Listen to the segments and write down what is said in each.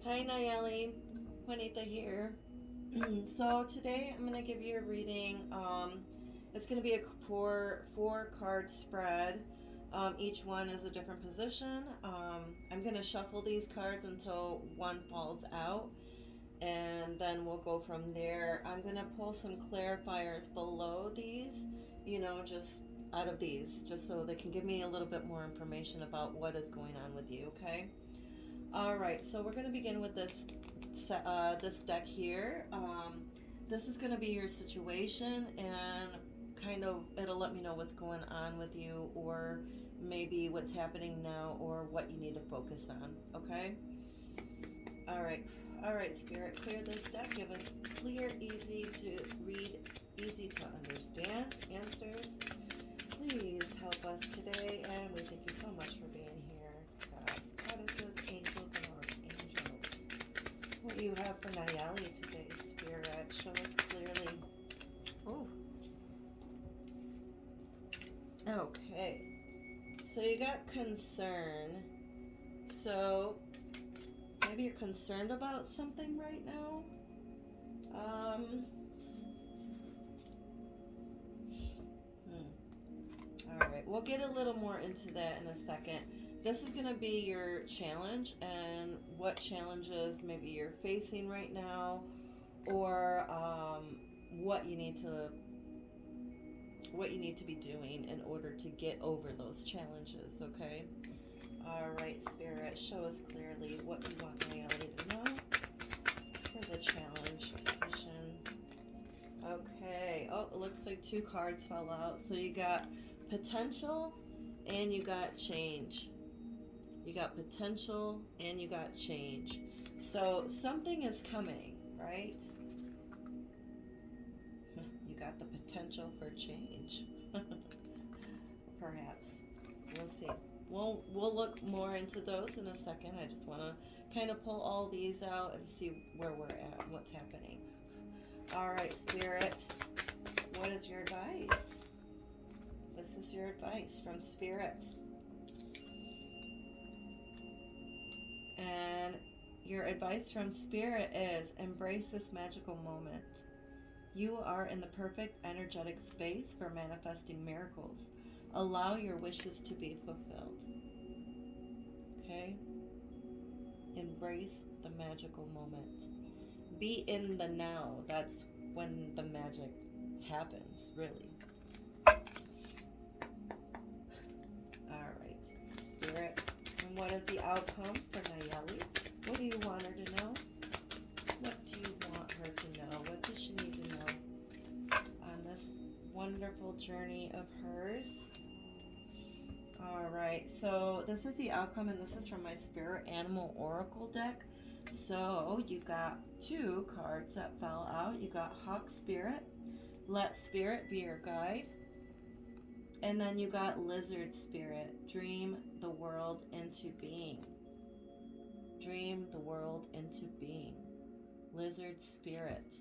Hi Nayeli, Juanita here. So today I'm going to give you a reading. It's going to be a four card spread. Each one is a different position. I'm going to shuffle these cards until one falls out, and then we'll go from there. I'm going to pull some clarifiers below these, just out of these, just so they can give me a little bit more information about what is going on with you. Okay. All right, so we're going to begin with this deck here. This is going to be your situation, and kind of it'll let me know what's going on with you, or maybe what's happening now, or what you need to focus on. Okay. All right. All right, Spirit, clear this deck. Give us clear, easy to read, easy to understand answers. Please help us today, and we thank you so much for being here. Gods, goddesses, angels, and archangels. What do you have for Nayeli today, Spirit? Show us clearly. Oh, okay. So you got concern. So maybe you're concerned about something right now. Um. All right, we'll get a little more into that in a second. This is going to be your challenge and what challenges maybe you're facing right now, or what you need to what you need to be doing in order to get over those challenges. Okay. All right, Spirit, show us clearly what you want Nayeli to know for the challenge position. Okay. Oh, it looks like two cards fell out. So you got potential and you got change. You got potential and you got change. So something is coming, right? You got the potential for change. Perhaps. We'll see. We'll look more into those in a second. I just want to kind of pull all these out and see where we're at and what's happening. All right, Spirit, what is your advice? This is your advice from Spirit. And your advice from Spirit is embrace this magical moment. You are in the perfect energetic space for manifesting miracles. Allow your wishes to be fulfilled. Okay? Embrace the magical moment. Be in the now. That's when the magic happens, really. All right, Spirit. And what is the outcome for Nayeli? What do you want her to know? What do you want her to know? What does she need to know on this wonderful journey of hers? All right, so this is the outcome, and this is from my Spirit Animal Oracle deck. So you got two cards that fell out. You got Hawk Spirit, let Spirit be your guide. And then you got Lizard Spirit, dream the world into being. Dream the world into being. Lizard Spirit.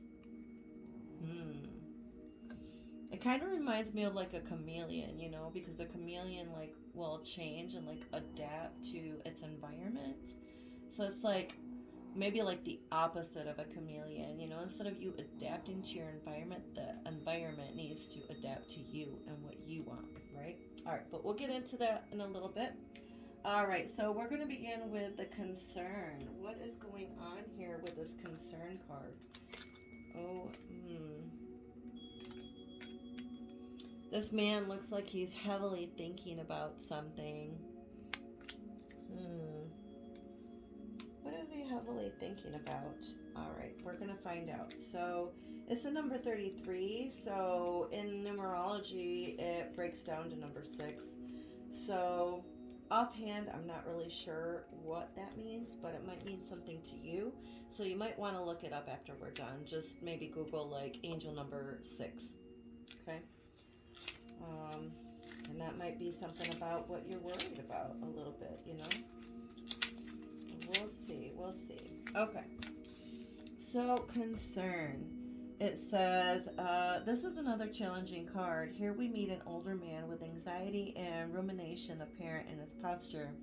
It kind of reminds me of like a chameleon, because a chameleon like will change and like adapt to its environment. So it's like maybe like the opposite of a chameleon, instead of you adapting to your environment, the environment needs to adapt to you and what you want, right? All right, but we'll get into that in a little bit. All right, so we're going to begin with the concern. What is going on here with this concern card? Oh, This man looks like he's heavily thinking about something. What is he heavily thinking about? All right, we're going to find out. So it's a number 33. So in numerology, it breaks down to number 6. So offhand, I'm not really sure what that means, but it might mean something to you. So you might want to look it up after we're done. Just maybe Google like angel number 6. Okay. And that might be something about what you're worried about a little bit, We'll see. We'll see. Okay. So, concern. It says, this is another challenging card. Here we meet an older man with anxiety and rumination apparent in his posture.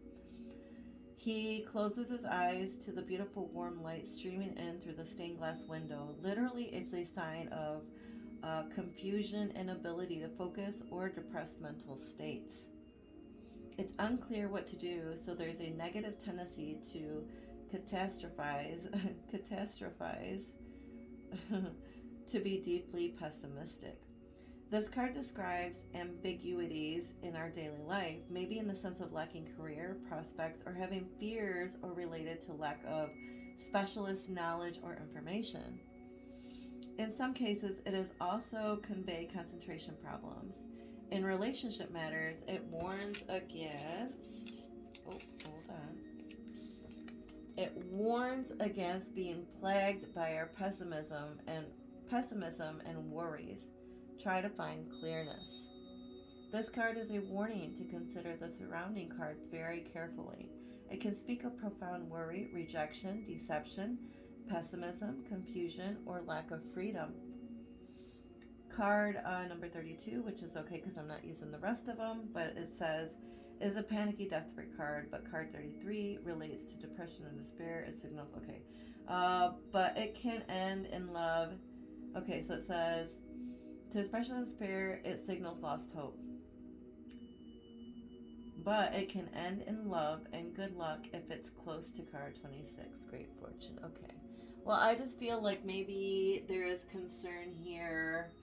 He closes his eyes to the beautiful warm light streaming in through the stained glass window. Literally, it's a sign of confusion, inability to focus, or depressed mental states. It's unclear what to do, so there's a negative tendency to catastrophize, to be deeply pessimistic. This card describes ambiguities in our daily life, maybe in the sense of lacking career prospects or having fears or related to lack of specialist knowledge or information. In some cases, it is also convey concentration problems. In relationship matters, it warns against. Oh, hold on. It warns against being plagued by our pessimism and worries. Try to find clearness. This card is a warning to consider the surrounding cards very carefully. It can speak of profound worry, rejection, deception, pessimism, confusion, or lack of freedom. Card number 32, which is okay because I'm not using the rest of them, but it says, is a panicky, desperate card, but card 33 relates to depression and despair. It signals, okay. But it can end in love. Okay, so it says, to depression and despair, it signals lost hope. But it can end in love and good luck if it's close to card 26, great fortune. Okay. Well, I just feel like maybe there is concern here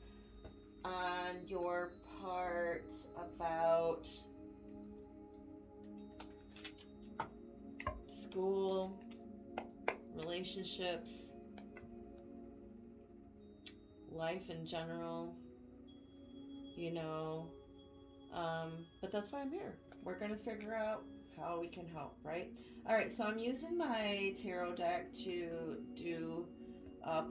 on your part about school, relationships, life in general, you know. But that's why I'm here. We're going to figure out how we can help, right? All right, so I'm using my tarot deck to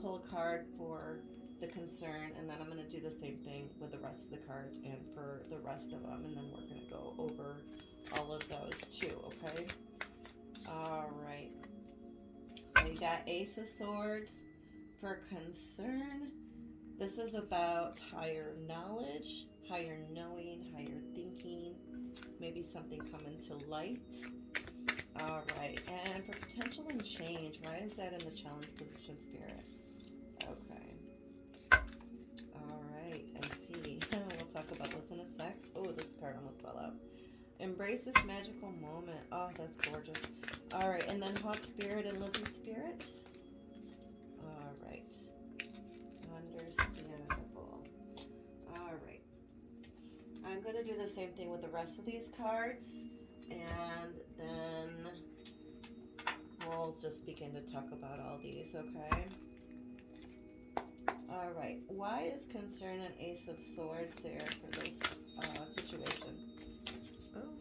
pull a card for the concern, and then I'm going to do the same thing with the rest of the cards and for the rest of them, and then we're going to go over all of those too, okay? All right. So you got Ace of Swords for concern. This is about higher knowledge, higher knowing, higher thinking, maybe something coming to light. All right, and for potential and change, why is that in the challenge position, Spirit? Okay. All right, I see. We'll talk about this in a sec. Oh, this card almost fell out. Embrace this magical moment. Oh, that's gorgeous. All right, and then Hawk Spirit and Lizard Spirit. All right. Understandable. All right. I'm going to do the same thing with the rest of these cards, and then we'll just begin to talk about all these, okay? All right. Why is concern an Ace of Swords there for this situation? Oh.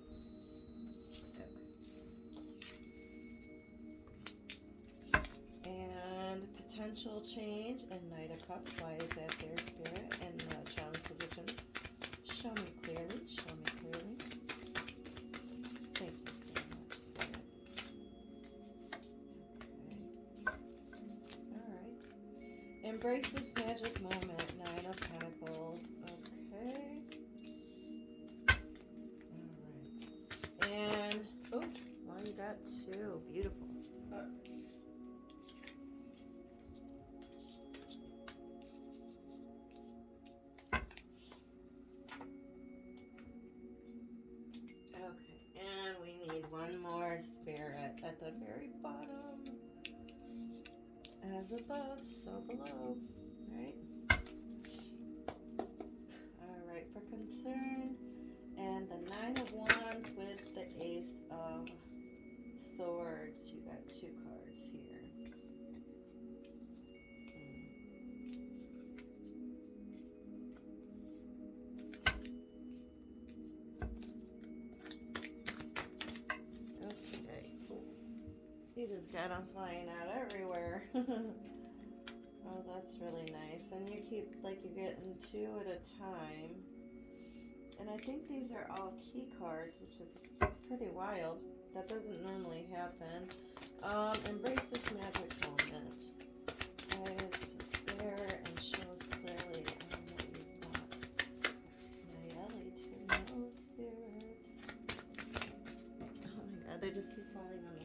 Okay. And potential change and Knight of Cups. Why is that there, Spirit? And the challenge position. Show me clearly. Show me clearly. Thank you so much, Spirit. Okay. All right. Embrace this magic moment. 9 of Pentacles. Okay. All right. And, oh, well, you got 2. Beautiful. One more Spirit at the very bottom. As above, so below. Right? Alright, for concern. And the 9 of Wands with the Ace of Swords. You got 2 cards here. You just got them flying out everywhere. Oh, that's really nice. And you keep, like, you're getting 2 at a time. And I think these are all key cards, which is pretty wild. That doesn't normally happen. Embrace this magic moment. As there and show us clearly what you want. Nayeli to know, Spirit. Oh my god, they just keep falling on the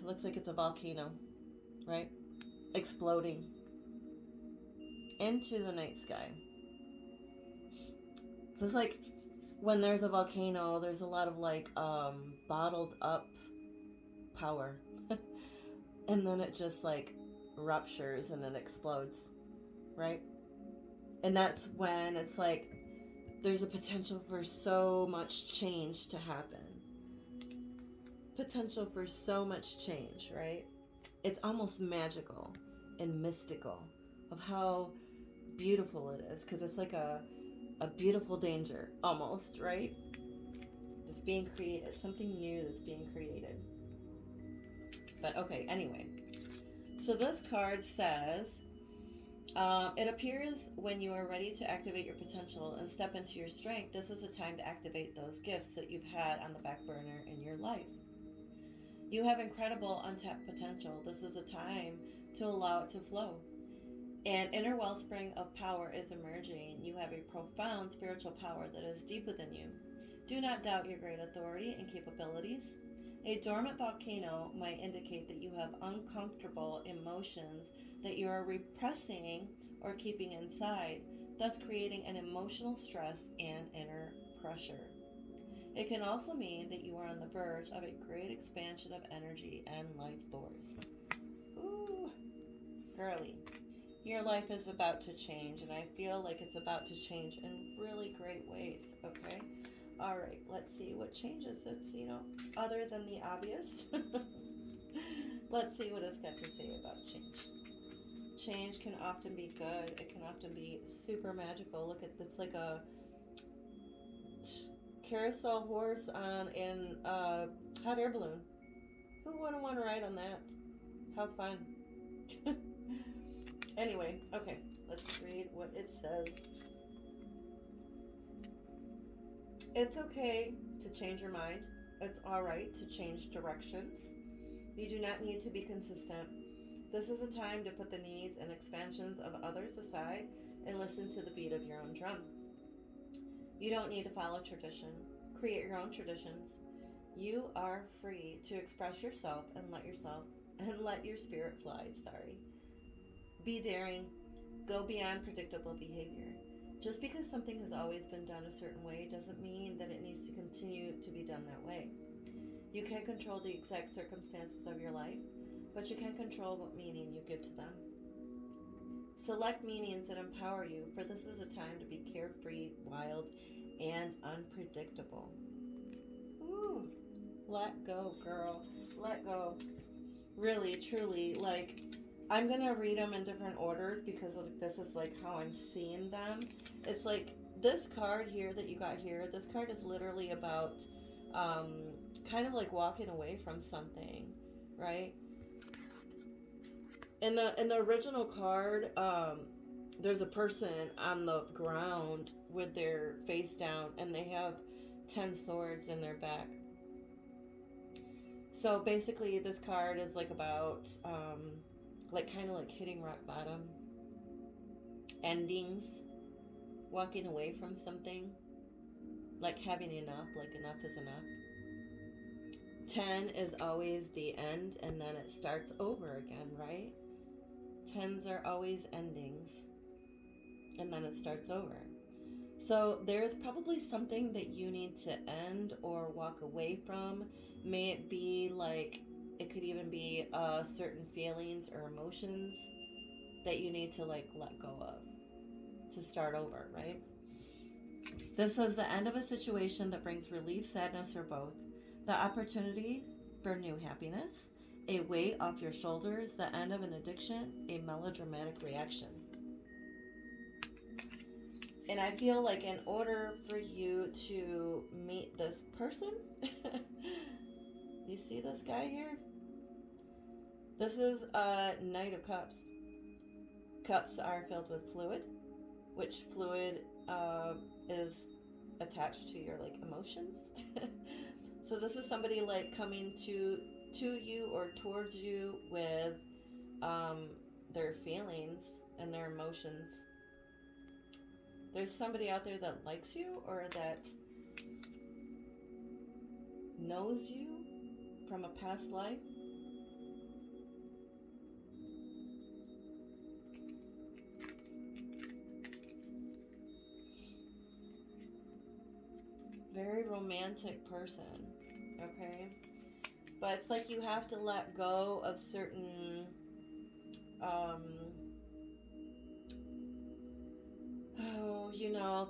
It looks like it's a volcano, right? Exploding into the night sky. So it's like when there's a volcano, there's a lot of like bottled up power. And then it just like ruptures and it explodes, right? And that's when it's like there's a potential for so much change to happen. Potential for so much change, right? It's almost magical and mystical of how beautiful it is, because it's like a beautiful danger almost, right? It's being created, something new that's being created. But okay, anyway. So this card says, it appears when you are ready to activate your potential and step into your strength, this is the time to activate those gifts that you've had on the back burner in your life. You have incredible untapped potential. This is a time to allow it to flow. An inner wellspring of power is emerging. You have a profound spiritual power that is deep within you. Do not doubt your great authority and capabilities. A dormant volcano might indicate that you have uncomfortable emotions that you are repressing or keeping inside, thus creating an emotional stress and inner pressure. It can also mean that you are on the verge of a great expansion of energy and life force. Ooh, girly. Your life is about to change, and I feel like it's about to change in really great ways, okay? All right, let's see what changes. It's, other than the obvious. Let's see what it's got to say about change. Change can often be good. It can often be super magical. Look at, it's like a carousel horse in a hot air balloon. Who wouldn't want to ride on that? How fun. Anyway, okay, let's read what it says. It's okay to change your mind. It's all right to change directions. You do not need to be consistent. This is a time to put the needs and expansions of others aside and listen to the beat of your own drum. You don't need to follow tradition. Create your own traditions. You are free to express yourself and let your spirit fly. Be daring. Go beyond predictable behavior. Just because something has always been done a certain way doesn't mean that it needs to continue to be done that way. You can't control the exact circumstances of your life, but you can control what meaning you give to them. Select meanings that empower you, for this is a time to be carefree, wild, and unpredictable. Ooh, let go, girl. Let go. Really, truly, like, I'm going to read them in different orders because this is like how I'm seeing them. It's like this card here that you got here, this card is literally about kind of like walking away from something, right? In the original card, there's a person on the ground with their face down and they have 10 swords in their back. So basically this card is like about like kind of like hitting rock bottom, endings, walking away from something, like having enough, like enough is enough. 10 is always the end and then it starts over again, right? 10s are always endings and then it starts over. So there's probably something that you need to end or walk away from. May it be like, it could even be certain feelings or emotions that you need to like let go of to start over, right? This is the end of a situation that brings relief, sadness, or both. The opportunity for new happiness, a weight off your shoulders, the end of an addiction, a melodramatic reaction. And I feel like in order for you to meet this person, you see this guy here? This is a Knight of Cups. Cups are filled with fluid, which fluid is attached to your like emotions. So this is somebody like coming to you or towards you with their feelings and their emotions. There's somebody out there that likes you or that knows you from a past life. very romantic person, okay? But it's like you have to let go of certain, um,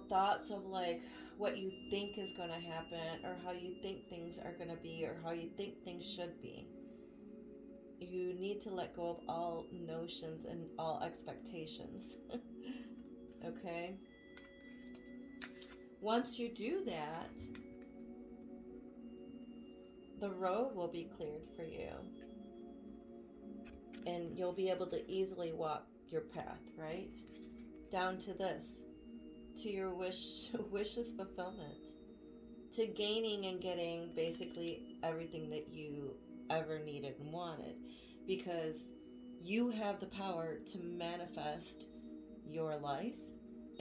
thoughts of like what you think is going to happen or how you think things are going to be or how you think things should be. You need to let go of all notions and all expectations. Okay? Once you do that, the road will be cleared for you. And you'll be able to easily walk your path, right? Down to this, to your wishes fulfillment, to gaining and getting basically everything that you ever needed and wanted, because you have the power to manifest your life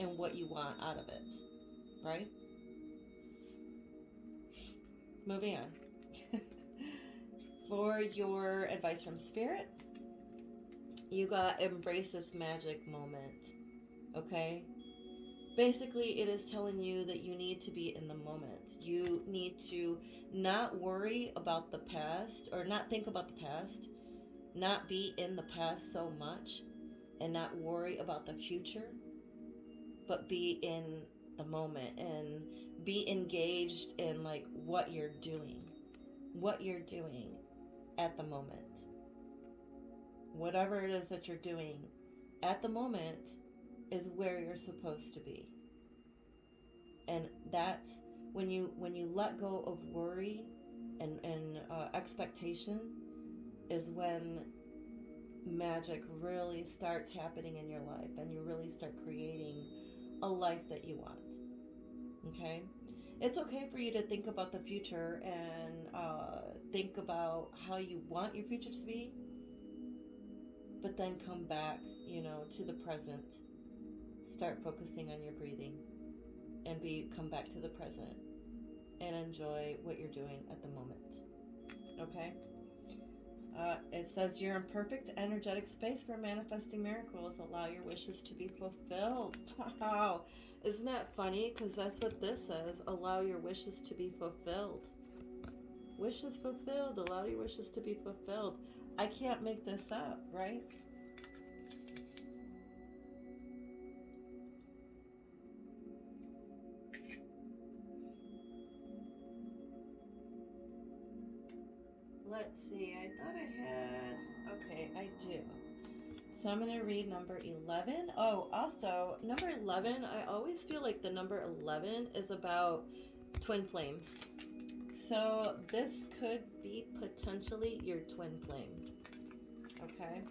and what you want out of it, right? Moving on. For your advice from Spirit, you got embrace this magic moment, okay? Basically, it is telling you that you need to be in the moment. You need to not worry about the past or not think about the past, not be in the past so much, and not worry about the future, but be in the moment and be engaged in like what you're doing at the moment. Whatever it is that you're doing at the moment is where you're supposed to be. And that's when you let go of worry and expectation is when magic really starts happening in your life and you really start creating a life that you want. Okay? It's okay for you to think about the future and think about how you want your future to be, but then come back, to the present. Start focusing on your breathing and come back to the present and enjoy what you're doing at the moment. Okay? It says you're in perfect energetic space for manifesting miracles. Allow your wishes to be fulfilled. Wow. Isn't that funny? Because that's what this says. Allow your wishes to be fulfilled. Wishes fulfilled. Allow your wishes to be fulfilled. I can't make this up, right? Let's see. I thought I had... Okay, I do. So I'm going to read number 11. Oh, also, number 11, I always feel like the number 11 is about twin flames. So this could be potentially your twin flame. Okay?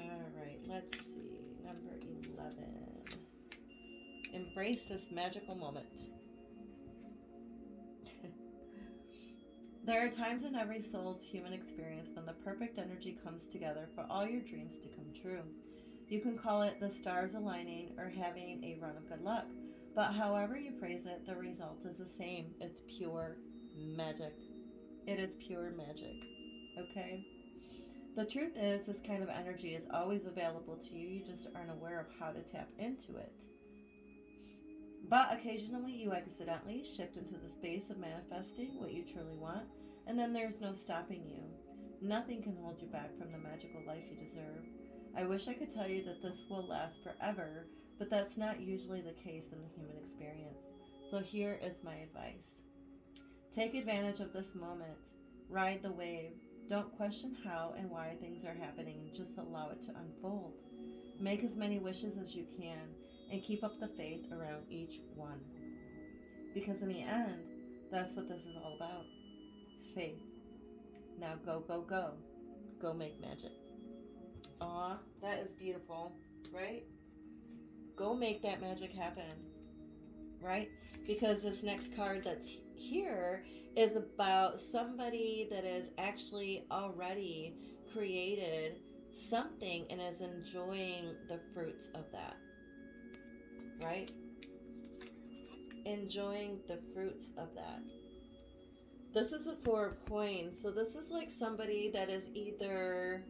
All right, let's see. Number 11. Embrace this magical moment. There are times in every soul's human experience when the perfect energy comes together for all your dreams to come true. You can call it the stars aligning or having a run of good luck, but however you phrase it, the result is the same. It's pure magic. It is pure magic. Okay? The truth is, this kind of energy is always available to you. You just aren't aware of how to tap into it. But occasionally you accidentally shift into the space of manifesting what you truly want, and then there's no stopping you. Nothing can hold you back from the magical life you deserve. I wish I could tell you that this will last forever, but that's not usually the case in the human experience. So here is my advice. Take advantage of this moment. Ride the wave. Don't question how and why things are happening. Just allow it to unfold. Make as many wishes as you can, and keep up the faith around each one. Because in the end, that's what this is all about. Faith. Now go, go, go. Go make magic. Aw, that is beautiful, right? Go make that magic happen, right? Because this next card that's here is about somebody that has actually already created something and is enjoying the fruits of that. Right? Enjoying the fruits of that. This is a 4 of coins. So this is like somebody that is either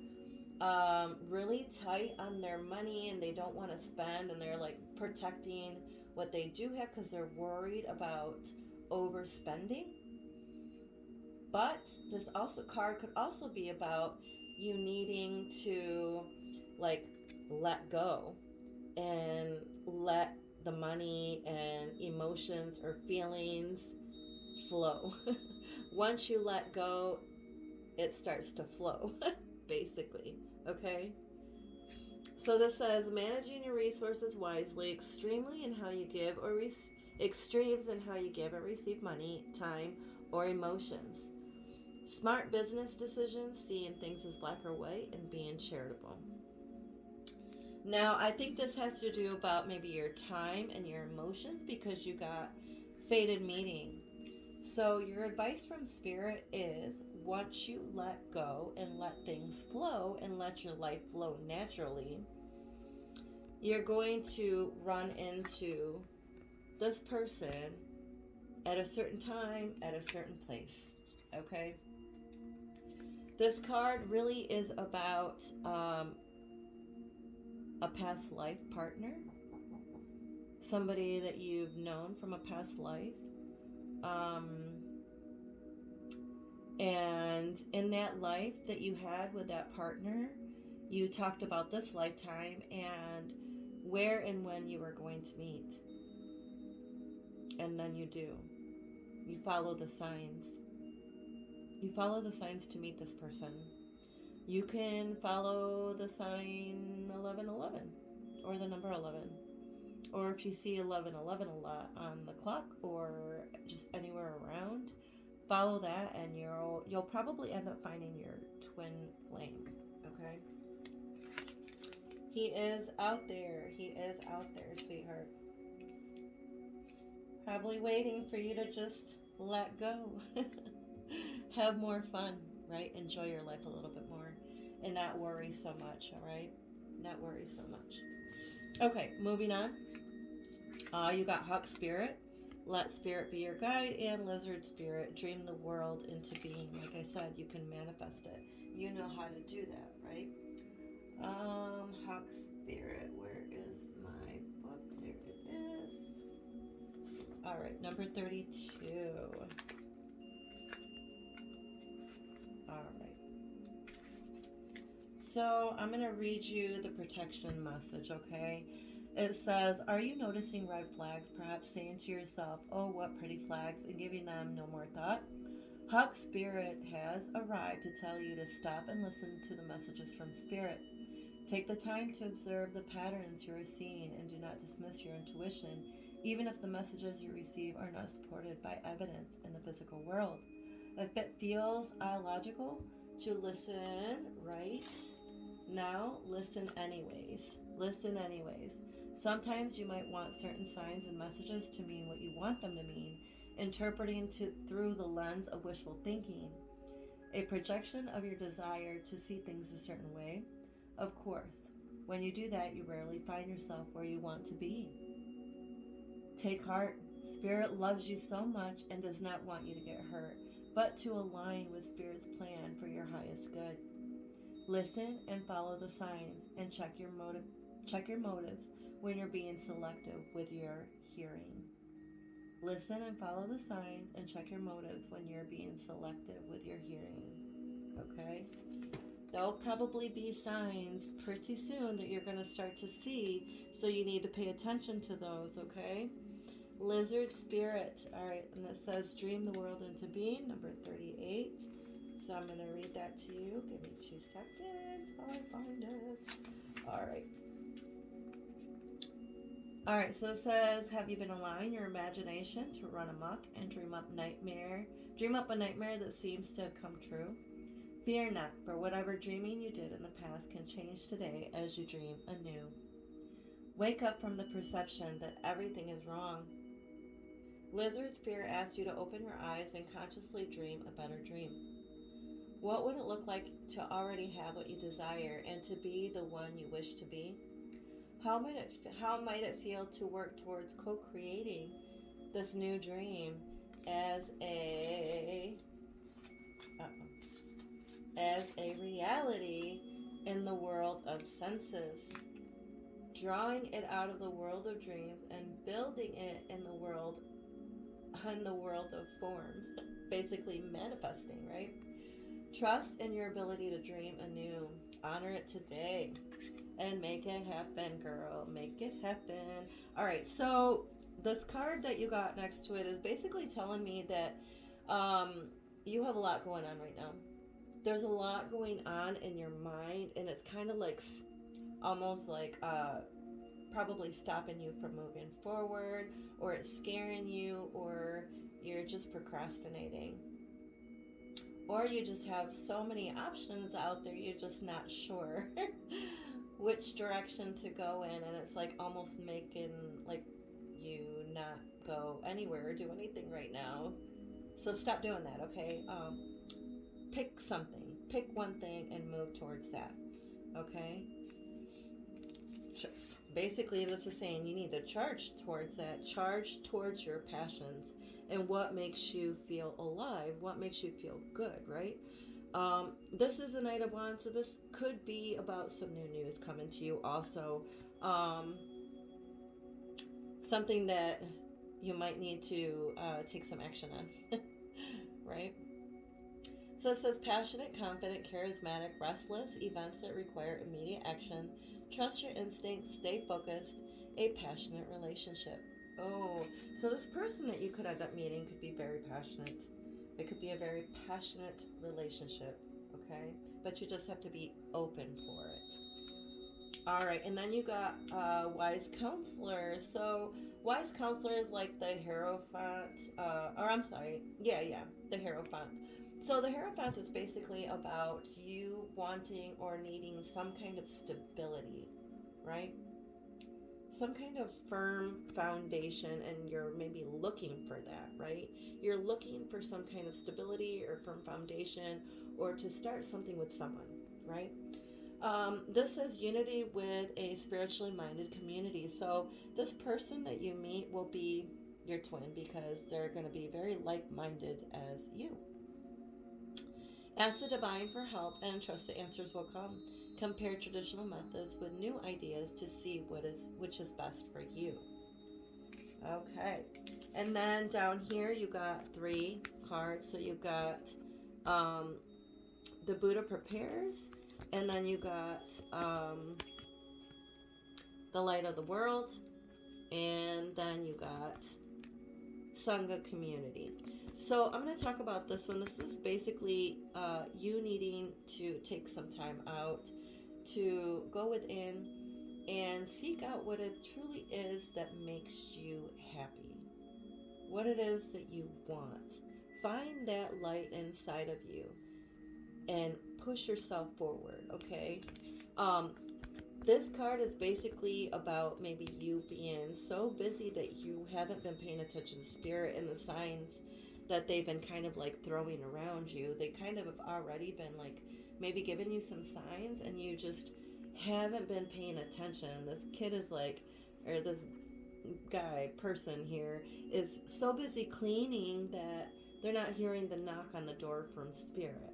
really tight on their money and they don't want to spend and they're like protecting what they do have because they're worried about overspending. But this also card could also be about you needing to like let go and let the money and emotions or feelings flow. Once you let go, it starts to flow, basically. Okay? So this says managing your resources wisely, extremely in how you give or extremes in how you give or receive money, time, or emotions. Smart business decisions, seeing things as black or white, and being charitable. Now, I think this has to do about maybe your time and your emotions because you got fated meeting. So your advice from Spirit is once you let go and let things flow and let your life flow naturally, you're going to run into this person at a certain time, at a certain place. Okay? This card really is about a past life partner, somebody that you've known from a past life. And in that life that you had with that partner, you talked about this lifetime and where and when you were going to meet. And then you do. You follow the signs. You follow the signs to meet this person. You can follow the sign 1111 or the number 11. Or if you see 1111 a lot on the clock or just anywhere around, follow that and you'll probably end up finding your twin flame. Okay? He is out there. He is out there, sweetheart. Probably waiting for you to just let go. Have more fun, right? Enjoy your life a little bit more and not worry so much, all right? Not worry so much. Okay, moving on. You got Hawk Spirit. Let Spirit be your guide, and Lizard Spirit. Dream the world into being. Like I said, you can manifest it. You know how to do that, right? Hawk Spirit. Where is my book? There it is. All right, number 32. All right. So I'm going to read you the protection message, okay? It says, are you noticing red flags, perhaps saying to yourself, oh, what pretty flags, and giving them no more thought? Hawk Spirit has arrived to tell you to stop and listen to the messages from Spirit. Take the time to observe the patterns you are seeing and do not dismiss your intuition, even if the messages you receive are not supported by evidence in the physical world. If it feels illogical to listen right now, listen anyways. Listen anyways. Sometimes you might want certain signs and messages to mean what you want them to mean, interpreting through the lens of wishful thinking, a projection of your desire to see things a certain way. Of course, when you do that, you rarely find yourself where you want to be. Take heart. Spirit loves you so much and does not want you to get hurt, but to align with Spirit's plan for your highest good. Listen and follow the signs and check your motives when you're being selective with your hearing. Listen and follow the signs and check your motives when you're being selective with your hearing. Okay? There'll probably be signs pretty soon that you're going to start to see, so you need to pay attention to those, okay? Lizard Spirit. All right, and it says dream the world into being, number 38. So I'm going to read that to you. Give me 2 seconds while I find it. All right. All right, so it says, have you been allowing your imagination to run amok and dream up a nightmare that seems to have come true? Fear not, for whatever dreaming you did in the past can change today as you dream anew. Wake up from the perception that everything is wrong. Lizard Spirit asks you to open your eyes and consciously dream a better dream. What would it look like to already have what you desire and to be the one you wish to be? How might it feel to work towards co-creating this new dream as a reality in the world of senses, drawing it out of the world of dreams and building it in the world on the world of form, basically manifesting, right? Trust in your ability to dream anew. Honor it today and make it happen, girl. Make it happen. All right, so this card that you got next to it is basically telling me that you have a lot going on right now. There's a lot going on in your mind, and it's kind of like almost like probably stopping you from moving forward, or it's scaring you, or you're just procrastinating, or you just have so many options out there, you're just not sure which direction to go in, and it's like almost making like you not go anywhere or do anything right now. So stop doing that, okay? Pick something, pick one thing and move towards that, okay? Basically, this is saying you need to charge towards that, charge towards your passions and what makes you feel alive, what makes you feel good, right? This is a Knight of Wands, so this could be about some new news coming to you also. Something that you might need to take some action on, right? So it says passionate, confident, charismatic, restless, events that require immediate action, trust your instincts, stay focused, a passionate relationship. Oh, so this person that you could end up meeting could be very passionate. It could be a very passionate relationship, okay? But you just have to be open for it. All right, and then you got wise counselor. So wise counselor is like the Hierophant, or I'm sorry, the Hierophant. So the Hierophant is basically about you wanting or needing some kind of stability, right? Some kind of firm foundation, and you're maybe looking for that, right? You're looking for some kind of stability or firm foundation, or to start something with someone, right? This says unity with a spiritually minded community. So this person that you meet will be your twin because they're going to be very like-minded as you. Ask the divine for help and trust the answers will come. Compare traditional methods with new ideas to see which is best for you. Okay. And then down here you got 3 cards. So you've got the Buddha prepares, and then you got the light of the world, and then you got Sangha community. So I'm going to talk about this one. This is basically you needing to take some time out to go within and seek out what it truly is that makes you happy. What it is that you want. Find that light inside of you and push yourself forward, okay? This card is basically about maybe you being so busy that you haven't been paying attention to spirit and the signs that they've been kind of like throwing around you. They kind of have already been like maybe giving you some signs and you just haven't been paying attention. This kid is like, or this person here is so busy cleaning that they're not hearing the knock on the door from spirit.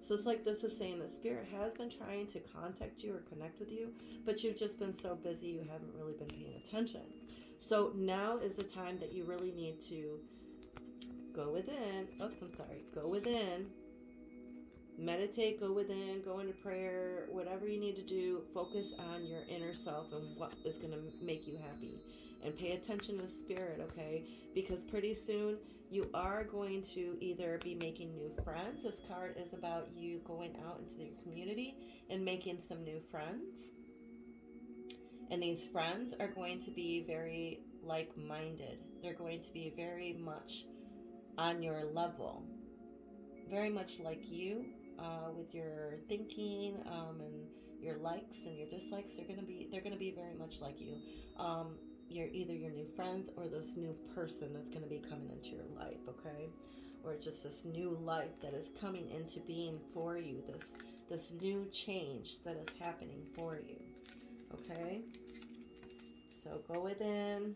So it's like this is saying that spirit has been trying to contact you or connect with you, but you've just been so busy you haven't really been paying attention. So now is the time that you really need to go within. Go within. Meditate, go within, go into prayer, whatever you need to do. Focus on your inner self and what is going to make you happy. And pay attention to spirit, okay? Because pretty soon you are going to either be making new friends. This card is about you going out into your community and making some new friends. And these friends are going to be very like-minded. They're going to be very much on your level. Very much like you, with your thinking and your likes and your dislikes. They're going to be very much like you. You're either your new friends or this new person that's going to be coming into your life, okay? Or just this new life that is coming into being for you, this new change that is happening for you, okay? So go within,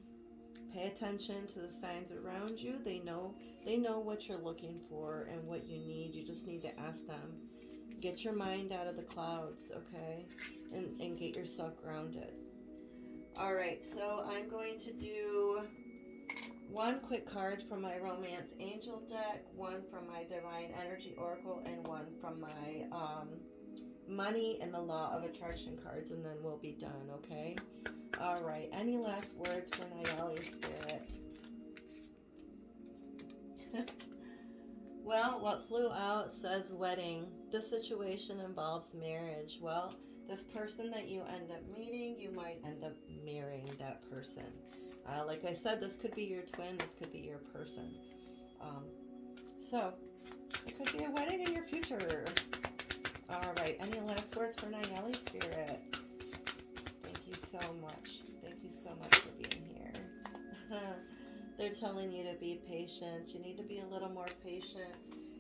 pay attention to the signs around you. They know what you're looking for and what you need. You just need to ask them. Get your mind out of the clouds, okay? And get yourself grounded. All right, so I'm going to do one quick card from my Romance Angel deck, one from my Divine Energy Oracle, and one from my Money and the Law of Attraction cards, and then we'll be done, okay? All right. Any last words for Nayeli Spirit? Well, what flew out says wedding. This situation involves marriage. Well, this person that you end up meeting, you might end up marrying that person. Like I said, this could be your twin. This could be your person. So, it could be a wedding in your future. All right. Any last words for Nayeli Spirit? Thank you so much. Thank you so much for being here. They're telling you to be patient. You need to be a little more patient.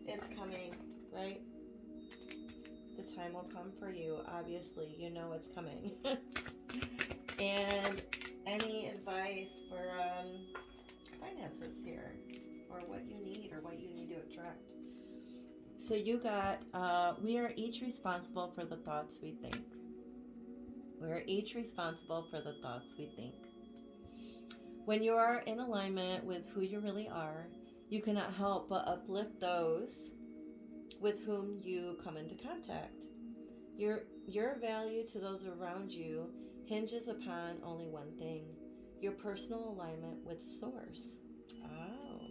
It's coming, right? The time will come for you. Obviously, you know it's coming. And any advice for finances here, or what you need, or what you need to attract? So you got, we are each responsible for the thoughts we think. We are each responsible for the thoughts we think. When you are in alignment with who you really are, you cannot help but uplift those with whom you come into contact. Your value to those around you hinges upon only one thing: your personal alignment with Source. Oh.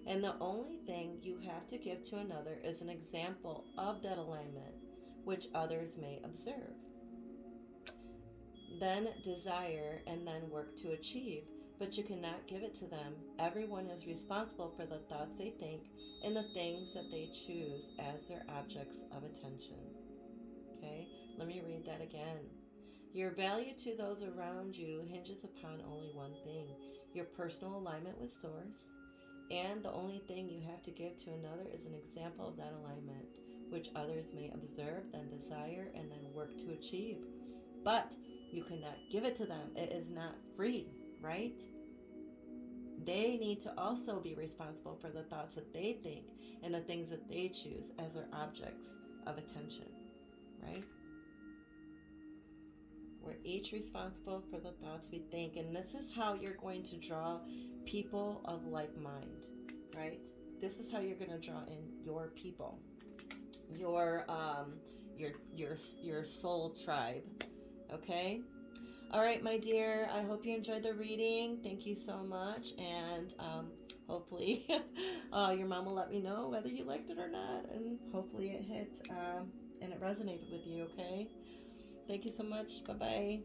And the only thing you have to give to another is an example of that alignment, which others may observe. Then desire, and then work to achieve. But you cannot give it to them. Everyone is responsible for the thoughts they think and the things that they choose as their objects of attention. Okay, let me read that again. Your value to those around you hinges upon only one thing: your personal alignment with Source. And the only thing you have to give to another is an example of that alignment, which others may observe, then desire, and then work to achieve. But you cannot give it to them. It is not free. Right? They need to also be responsible for the thoughts that they think and the things that they choose as their objects of attention. Right? We're each responsible for the thoughts we think, and this is how you're going to draw people of like mind. Right? This is how you're going to draw in your people, your soul tribe. Okay? All right, my dear, I hope you enjoyed the reading. Thank you so much. And hopefully your mom will let me know whether you liked it or not. And hopefully it hit and it resonated with you, okay? Thank you so much. Bye-bye.